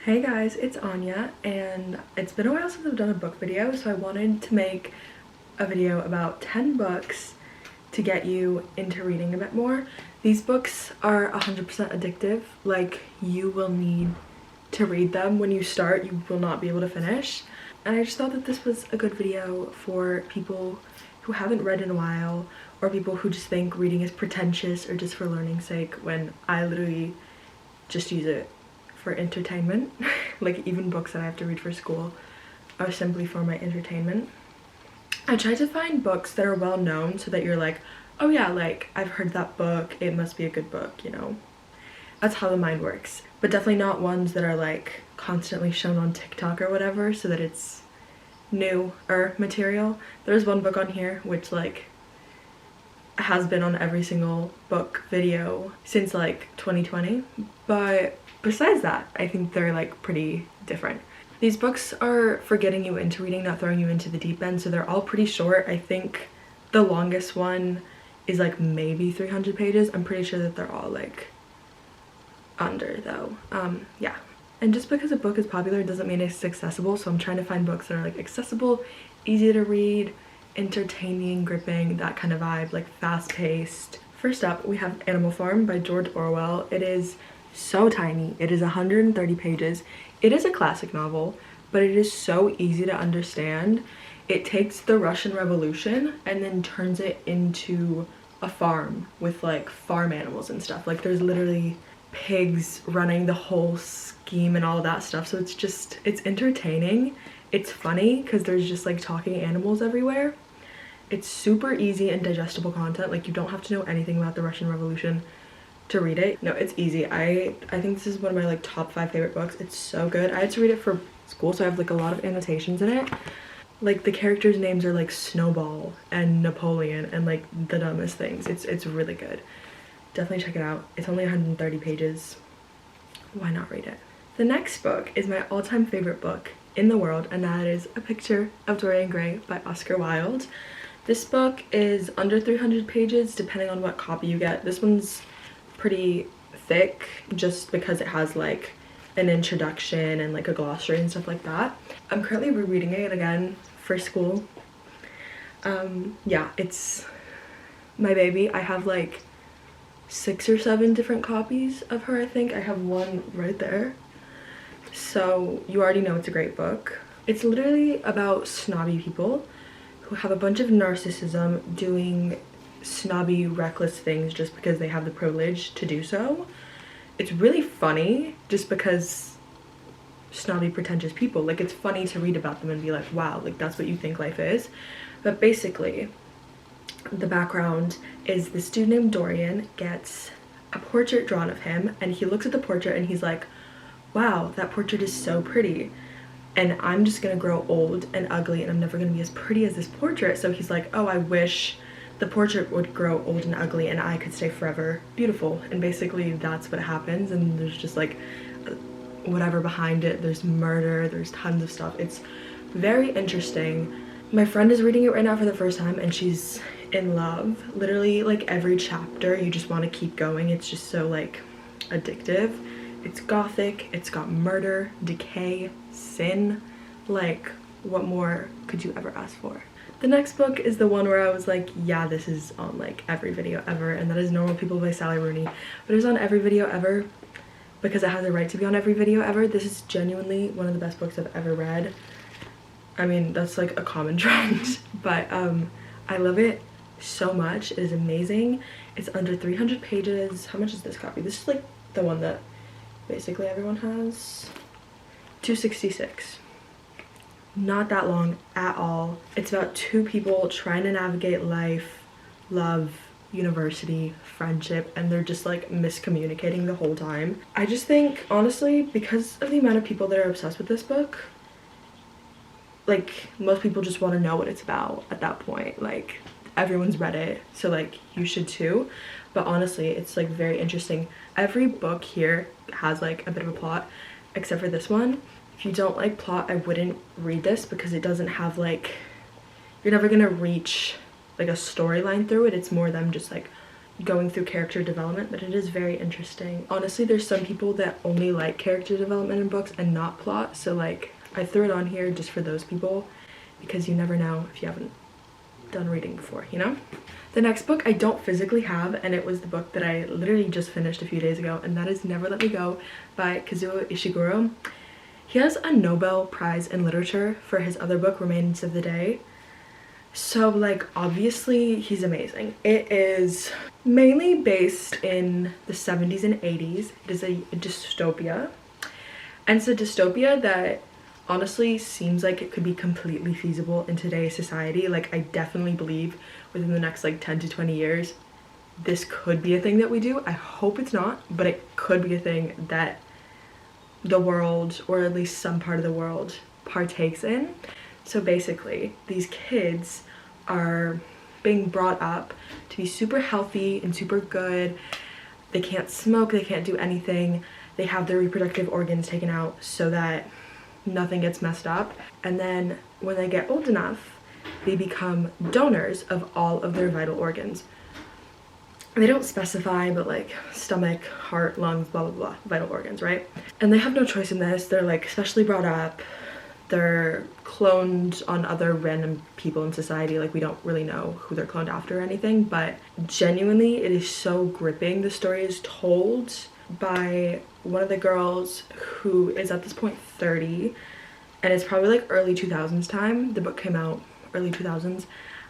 Hey guys, it's Anya, and it's been a while since I've done a book video, so I wanted to make a video about 10 books to get you into reading a bit more. These books are 100% addictive. Like, you will need to read them. When you start, you will not be able to finish. And I just thought that this was a good video for people who haven't read in a while, or people who just think reading is pretentious or just for learning's sake, when I literally just use it for entertainment. Like, even books that I have to read for school are simply for my entertainment. I try to find books that are well known so that you're like, oh yeah, like I've heard that book, it must be a good book, you know? That's how the mind works. But definitely not ones that are like constantly shown on TikTok or whatever, so that it's newer material. There's one book on here which like has been on every single book video since like 2020, but besides that, I think they're like pretty different. These books are for getting you into reading, not throwing you into the deep end, so they're all pretty short. I think the longest one is like maybe 300 pages. I'm pretty sure that they're all like under though. Yeah. And just because a book is popular doesn't mean it's accessible, so I'm trying to find books that are like accessible, easy to read, entertaining, gripping, that kind of vibe, like fast-paced. First up, we have Animal Farm by George Orwell. It is so tiny. It is 130 pages. It is a classic novel, but it is so easy to understand. It takes the Russian Revolution and then turns it into a farm with like farm animals and stuff. Like, there's literally pigs running the whole scheme and all of that stuff. So it's entertaining. It's funny because there's just like talking animals everywhere. It's super easy and digestible content. Like, you don't have to know anything about the Russian Revolution to read it. No, it's easy. I think this is one of my like top 5 favorite books. It's so good. I had to read it for school, so I have like a lot of annotations in it. Like, the characters' names are like Snowball and Napoleon and like the dumbest things. It's really good. Definitely check it out. It's only 130 pages. Why not read it? The next book is my all-time favorite book in the world, and that is A Picture of Dorian Gray by Oscar Wilde. This book is under 300 pages depending on what copy you get. This one's pretty thick just because it has like an introduction and like a glossary and stuff like that. I'm currently rereading it again for school. Yeah, it's my baby. I have like 6 or 7 different copies of her. I think I have one right there. So you already know it's a great book. It's literally about snobby people who have a bunch of narcissism doing snobby, reckless things just because they have the privilege to do so. It's really funny just because snobby, pretentious people, like, it's funny to read about them and be like, wow, like that's what you think life is. But basically the background is this dude named Dorian gets a portrait drawn of him, and he looks at the portrait and he's like, wow, that portrait is so pretty, and I'm just gonna grow old and ugly and I'm never gonna be as pretty as this portrait. So he's like, oh, I wish the portrait would grow old and ugly and I could stay forever beautiful. And basically that's what happens, and there's just like whatever behind it. There's murder, there's tons of stuff. It's very interesting. My friend is reading it right now for the first time and she's in love. Literally, like, every chapter you just want to keep going. It's just so like addictive. It's gothic, it's got murder, decay, sin. Like, what more could you ever ask for? The next book is the one where I was like, yeah, this is on like every video ever, and that is Normal People by Sally Rooney. But it's on every video ever because it has a right to be on every video ever. This is genuinely one of the best books I've ever read. I mean, that's like a common trend, but I love it so much. It is amazing. It's under 300 pages. How much is this copy? This is like the one that basically everyone has. $2.66. Not that long at all. It's about 2 people trying to navigate life, love, university, friendship, and they're just like miscommunicating the whole time. I just think, honestly, because of the amount of people that are obsessed with this book, like, most people just want to know what it's about at that point. Like, everyone's read it, so like you should too. But honestly, it's like very interesting. Every book here has like a bit of a plot, except for this one. If you don't like plot, I wouldn't read this because it doesn't have like, you're never gonna reach like a storyline through it. It's more them just like going through character development, but it is very interesting. Honestly, there's some people that only like character development in books and not plot, so like I threw it on here just for those people because you never know if you haven't done reading before, you know? The next book I don't physically have, and it was the book that I literally just finished a few days ago, and that is Never Let Me Go by Kazuo Ishiguro. He has a Nobel Prize in Literature for his other book, Remains of the Day. So like obviously he's amazing. It is mainly based in the 70s and 80s. It is a dystopia. And it's a dystopia that honestly seems like it could be completely feasible in today's society. Like I definitely believe within the next like 10 to 20 years this could be a thing that we do. I hope it's not, but it could be a thing that the world, or at least some part of the world, partakes in. So basically these kids are being brought up to be super healthy and super good. They can't smoke, they can't do anything. They have their reproductive organs taken out so that nothing gets messed up. And then when they get old enough, they become donors of all of their vital organs. They don't specify, but like stomach, heart, lungs, blah blah blah, vital organs, right? And they have no choice in this. They're like specially brought up. They're cloned on other random people in society. Like we don't really know who they're cloned after or anything, but genuinely it is so gripping. The story is told by one of the girls who is at this point 30, and it's probably like early 2000s time. The book came out early 2000s,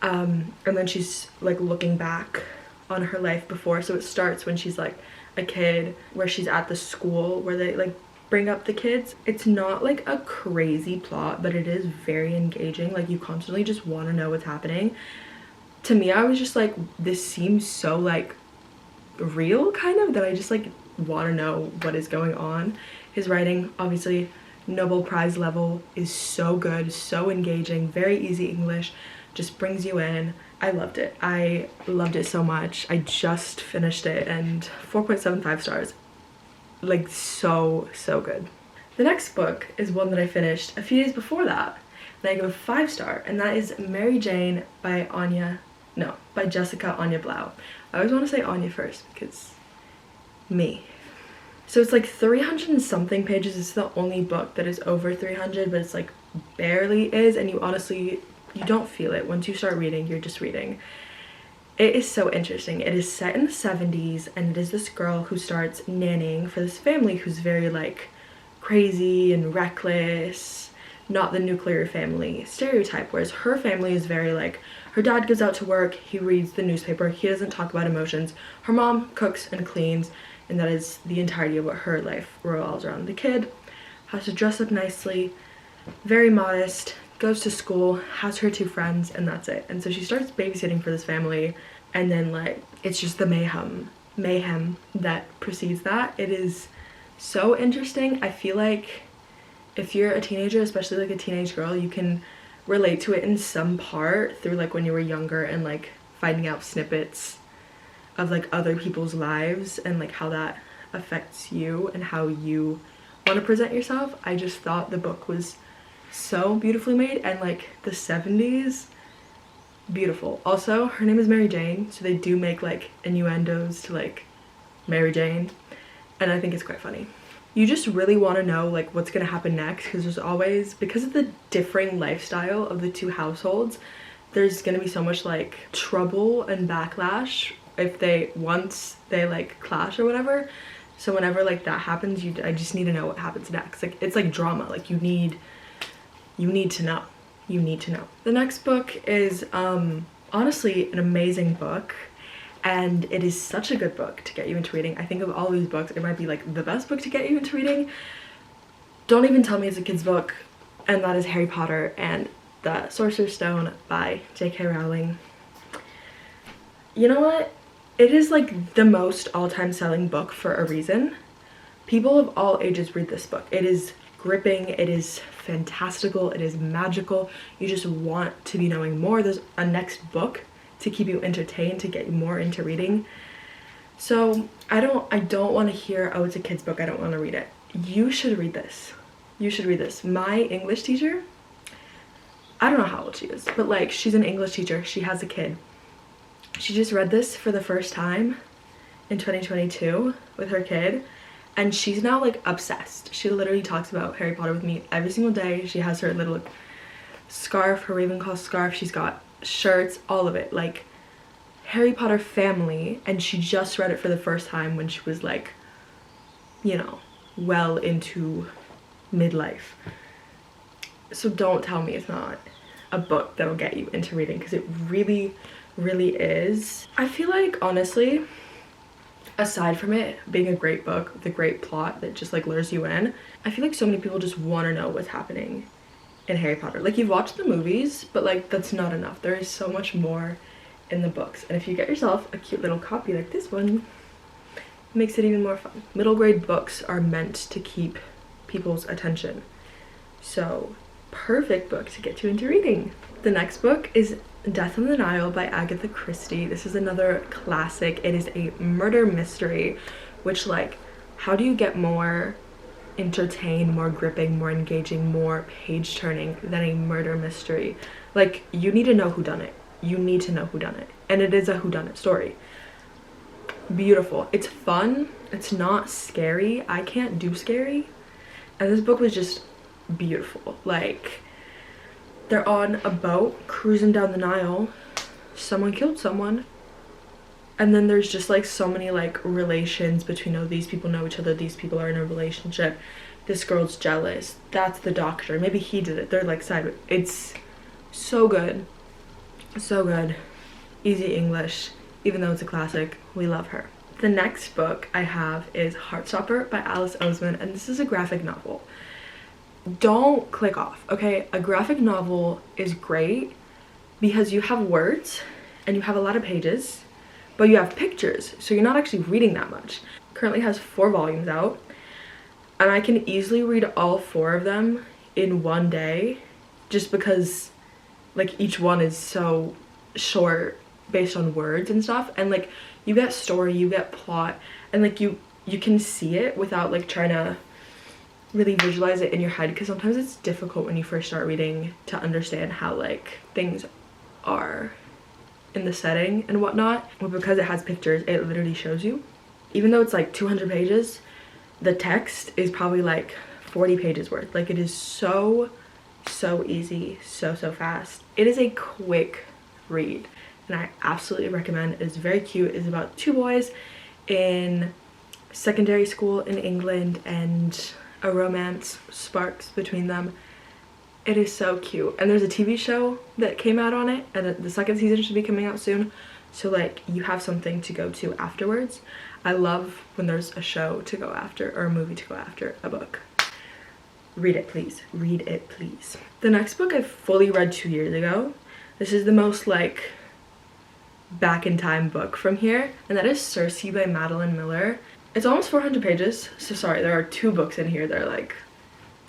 and then she's like looking back on her life before. So it starts when she's like a kid, where she's at the school where they like bring up the kids. It's not like a crazy plot, but it is very engaging. Like you constantly just want to know what's happening. To me, I was just like, this seems so like real kind of, that I just like want to know what is going on. His writing, obviously Nobel Prize level, is so good, so engaging, very easy English, just brings you in. I loved it. I loved it so much. I just finished it, and 4.75 stars. Like so good. The next book is one that I finished a few days before that, and I give a 5-star, and that is Mary Jane by Jessica Anya Blau. I always want to say Anya first because me. So it's like 300 and something pages. It's the only book that is over 300, but it's like barely is, and you don't feel it. Once you start reading, you're just reading. It is so interesting. It is set in the 70s, and it is this girl who starts nannying for this family who's very like crazy and reckless, not the nuclear family stereotype, whereas her family is very like, her dad goes out to work, he reads the newspaper, he doesn't talk about emotions. Her mom cooks and cleans, and that is the entirety of what her life revolves around. The kid has to dress up nicely, very modest, goes to school, has her 2 friends, and that's it. And so she starts babysitting for this family, and then like it's just the mayhem that precedes that. It is so interesting. I feel like if you're a teenager, especially like a teenage girl, you can relate to it in some part through like when you were younger and like finding out snippets of like other people's lives and like how that affects you and how you want to present yourself. I just thought the book was so beautifully made, and like the 70s, beautiful. Also, her name is Mary Jane, so they do make like innuendos to like Mary Jane, and I think it's quite funny. You just really want to know like what's gonna happen next, because there's always, because of the differing lifestyle of the 2 households, there's gonna be so much like trouble and backlash if once they like clash or whatever. So whenever like that happens, I just need to know what happens next. Like it's like drama, like you need to know. You need to know. The next book is honestly an amazing book, and it is such a good book to get you into reading. I think of all these books, it might be like the best book to get you into reading. Don't even tell me it's a kid's book, and that is Harry Potter and the Sorcerer's Stone by J.K. Rowling. You know what? It is like the most all-time selling book for a reason. People of all ages read this book. It is gripping, it is fantastical, it is magical. You just want to be knowing more. There's a next book to keep you entertained, to get you more into reading. So I don't want to hear, oh, it's a kid's book, I don't want to read it. You should read this. You should read this. My English teacher, I don't know how old she is, but like she's an English teacher, she has a kid. She just read this for the first time in 2022 with her kid, and she's now like obsessed. She literally talks about Harry Potter with me every single day. She has her little scarf, her Ravenclaw scarf. She's got shirts, all of it, like Harry Potter family. And she just read it for the first time when she was like, you know, well into midlife. So don't tell me it's not a book that'll get you into reading, because it really, really is. I feel like, honestly, aside from it being a great book with a great plot that just like lures you in, I feel like so many people just want to know what's happening in Harry Potter. Like, you've watched the movies, but like that's not enough. There is so much more in the books, and if you get yourself a cute little copy like this one, it makes it even more fun. Middle grade books are meant to keep people's attention, so perfect book to get you into reading. The next book is Death on the Nile by Agatha Christie. This is another classic. It is a murder mystery, which, like, how do you get more entertained, more gripping, more engaging, more page turning than a murder mystery? Like, you need to know who done it. You need to know who done it, and it is a whodunit story. Beautiful. It's fun. It's not scary. I can't do scary, and this book was just beautiful. Like, they're on a boat cruising down the Nile, someone killed someone, and then there's just like so many like relations between, oh, these people know each other, these people are in a relationship, this girl's jealous, that's the doctor, maybe he did it, they're like sideways. It's so good, so good. Easy English, even though it's a classic. We love her. The next book I have is Heartstopper by Alice Oseman, and this is a graphic novel. Don't click off, okay? A graphic novel is great because you have words and you have a lot of pages, but you have pictures, so you're not actually reading that much. Currently has 4 volumes out, and I can easily read all 4 of them in one day, just because like each one is so short based on words and stuff, and like you get story, you get plot, and like you can see it without like trying to really visualize it in your head, because sometimes it's difficult when you first start reading to understand how like things are in the setting and whatnot. But because it has pictures, it literally shows you. Even though it's like 200 pages, the text is probably like 40 pages worth. Like, it is so easy, so fast. It is a quick read, and I absolutely recommend. It is very cute. It's about 2 boys in secondary school in England, and a romance sparks between them. It is so cute, and there's a TV show that came out on it, and the 2nd season should be coming out soon, so like you have something to go to afterwards. I love when there's a show to go after, or a movie to go after a book. Read it, please. Read it, please. The next book I fully read 2 years ago. This is the most like back in time book from here, and that is Circe by Madeline Miller. It's almost 400 pages, so sorry, there are 2 books in here that are like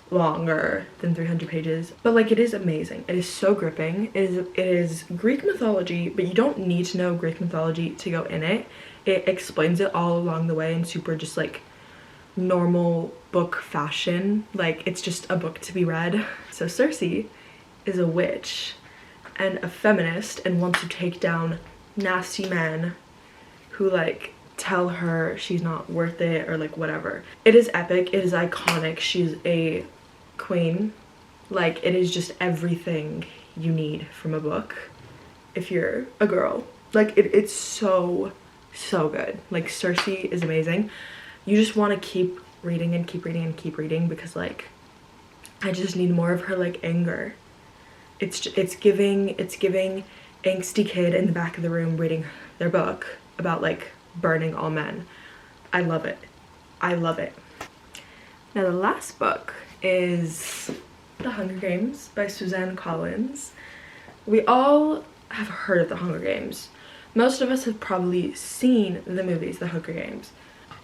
longer than 300 pages, but like it is amazing. It is so gripping. It is Greek mythology, but you don't need to know Greek mythology to go in it. It explains it all along the way in super just like normal book fashion. Like, it's just a book to be read. So Circe is a witch and a feminist and wants to take down nasty men who like tell her she's not worth it or like whatever. It is epic. It is iconic. She's a queen. Like, it is just everything you need from a book if you're a girl. Like, it's so good. Like, Circe is amazing. You just want to keep reading and keep reading and keep reading, because like I just need more of her like anger. It's giving angsty kid in the back of the room reading their book about like burning all men. I love it. I love it. Now the last book is The Hunger Games by Suzanne Collins. We all have heard of The Hunger Games. Most of us have probably seen the movies The Hunger Games.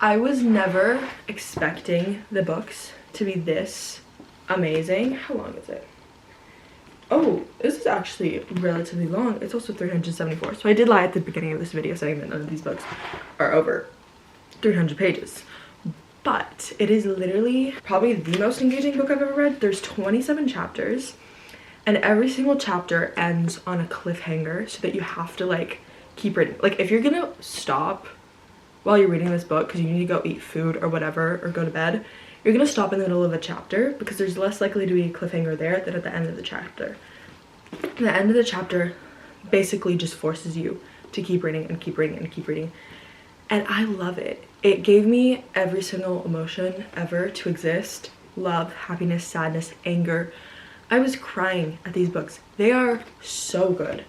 I was never expecting the books to be this amazing. How long is it? Oh, this is actually relatively long. It's also 374. So I did lie at the beginning of this video saying that none of these books are over 300 pages. But it is literally probably the most engaging book I've ever read. There's 27 chapters, and every single chapter ends on a cliffhanger, so that you have to like keep reading. Like if you're gonna stop while you're reading this book because you need to go eat food or whatever or go to bed, you're gonna stop in the middle of a chapter because there's less likely to be a cliffhanger there than at the end of the chapter. The end of the chapter basically just forces you to keep reading and keep reading and keep reading, and I love it. It gave me every single emotion ever to exist: love, happiness, sadness, anger. I was crying at these books. They are so good.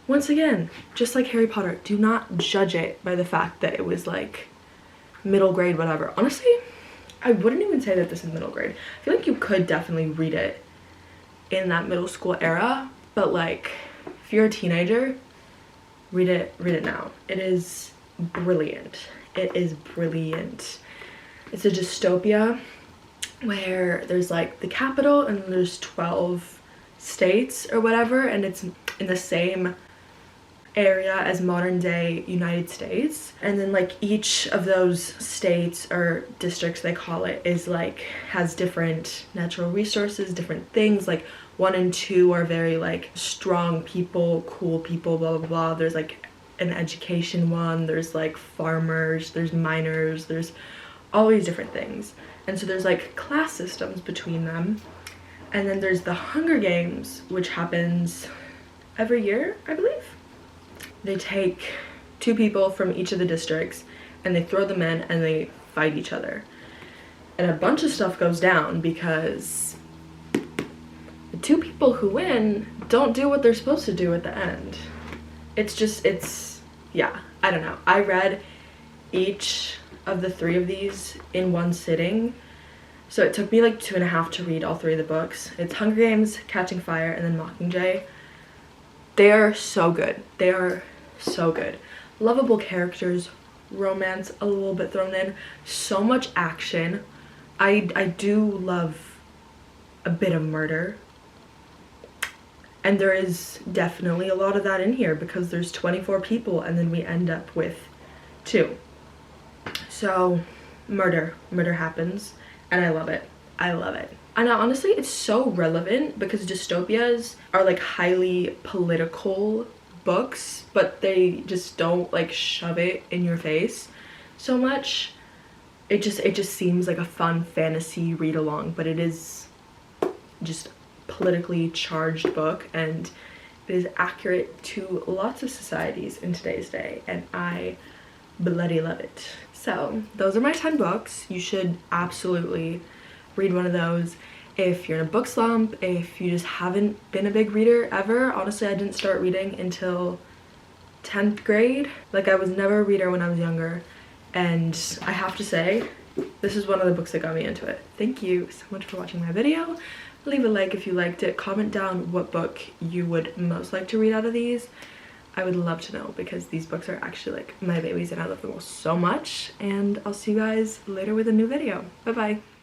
Once again, just like Harry Potter, do not judge it by the fact that it was like middle grade, whatever. Honestly, I wouldn't even say that this is middle grade. I feel like you could definitely read it in that middle school era, but like if you're a teenager, read it now. It is brilliant. It is brilliant. It's a dystopia where there's like the capital and there's 12 states or whatever, and it's in the same area as modern day United States, and then like each of those states or districts, they call it, is like has different natural resources, different things. Like 1 and 2 are very like strong people, cool people, blah blah blah. There's like an education one, there's like farmers, there's miners, there's all these different things, and so there's like class systems between them. And then there's the Hunger Games, which happens every year, I believe. They take 2 people from each of the districts and they throw them in and they fight each other. And a bunch of stuff goes down because the 2 people who win don't do what they're supposed to do at the end. Yeah, I don't know. I read each of the 3 of these in one sitting. So it took me like 2.5 to read all 3 of the books. It's Hunger Games, Catching Fire, and then Mockingjay. They are so good. They are so good. Lovable characters, romance a little bit thrown in, so much action. I do love a bit of murder, and there is definitely a lot of that in here because there's 24 people and then we end up with 2. So murder happens, and I love it. I love it. And honestly, it's so relevant because dystopias are like highly political books, but they just don't like shove it in your face so much. It just seems like a fun fantasy read along, but it is just politically charged book, and it is accurate to lots of societies in today's day, and I bloody love it. So those are my 10 books. You should absolutely read one of those if you're in a book slump, if you just haven't been a big reader ever. Honestly, I didn't start reading until 10th grade. Like, I was never a reader when I was younger, and I have to say, this is one of the books that got me into it. Thank you so much for watching my video. Leave a like if you liked it. Comment down what book you would most like to read out of these. I would love to know because these books are actually like my babies and I love them all so much. And I'll see you guys later with a new video. Bye bye.